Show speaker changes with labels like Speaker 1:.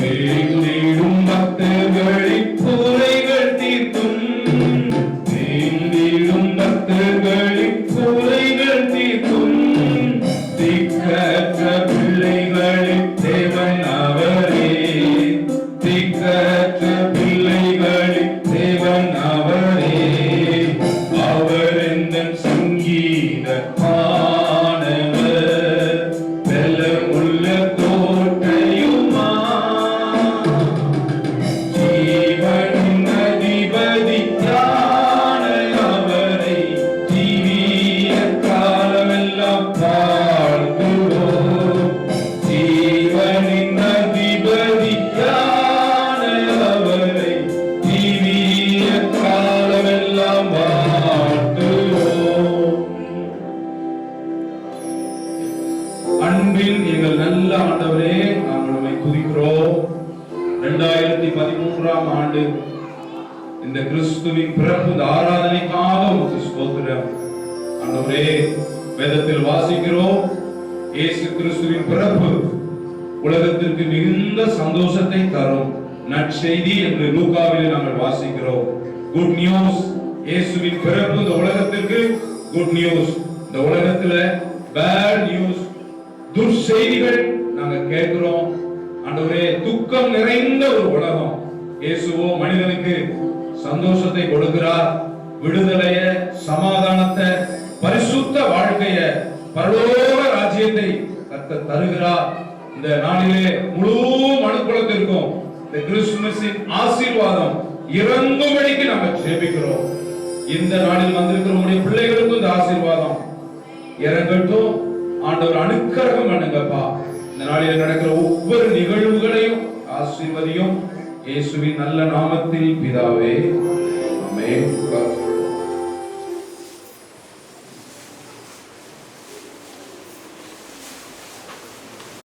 Speaker 1: தேடிடும் பக்தர்களின் குறைகள் தீர்க்கும், தேடிடும் பக்தர்களின் குறைகள் தீர்க்கும். திக்கற்ற பிள்ளைகளின் தேவன் அவரே, திக்கற்ற பிள்ளைகளின் தேவன் அவரே. அவர் எந்தன் சங்கீதமானவர், பலமுள்ள கோட்டையுமா, ஜீவனின் அதிபதியான அவரை ஜீவிய காலமெல்லாம் வாழ்த்துவோம். ஜீவனின் அதிபதியான அவரை ஜீவிய காலமெல்லாம் வாழ்த்துவோம். அன்பின் எங்கள் நல்ல ஆண்டவரே, நாங்கள் உம்மை துதிக்கிறோம். 2013ஆம் ஆண்டு இந்த கிறிஸ்துவின் பிறப்பு இந்த ஆராதனைக்காக உமக்கு ஸ்தோத்திரம். ஆண்டவரே, வேதத்தில் வாசிக்கிறோம், இயேசு கிறிஸ்துவின் பிறப்பு உலகத்திற்கு மிகுந்த சந்தோஷத்தை தரும் நற்செய்தி என்று லூக்காவிலே நாங்கள் வாசிக்கிறோம். Good news. இயேசுவின் பிறப்பு இந்த உலகத்திற்கு குட் நியூஸ். இந்த உலகத்துல பேட் நியூஸ், துர்செய்திகள் நாங்க கேட்கிறோம். ஆண்டவரே, துக்கம் நிறைந்த ஒரு உலகம். இயேசுவோ மனிதனுக்கு சந்தோஷத்தை கொடுக்கிறார், விடுதலைய, சமாதானத்தை, பரிசுத்த வாழ்க்கைய, பரலோக ராஜ்யத்தை கர்த்தர் தருகிறார். இந்த நாளிலே முழு மனுக்குலத்திற்கும் இந்த கிறிஸ்துமஸின் ஆசீர்வாதம் இறங்கும்படிக்கு நாங்கள் ஜெபிக்கிறோம். இந்த நாளில் வந்திருக்கிற உங்களுடைய பிள்ளைகளுக்கும் இந்த ஆசீர்வாதம் இறங்கட்டும். ஆண்டவர் அனுக்கிரகம் பண்ணுங்கப்பா. இந்த நாளில் நடக்கிற ஒவ்வொரு நிகழ்வுகளையும் ஆசீர்வதியும். இயேசுவின் நல்ல நாமத்தில் பிதாவே, ஆமென்.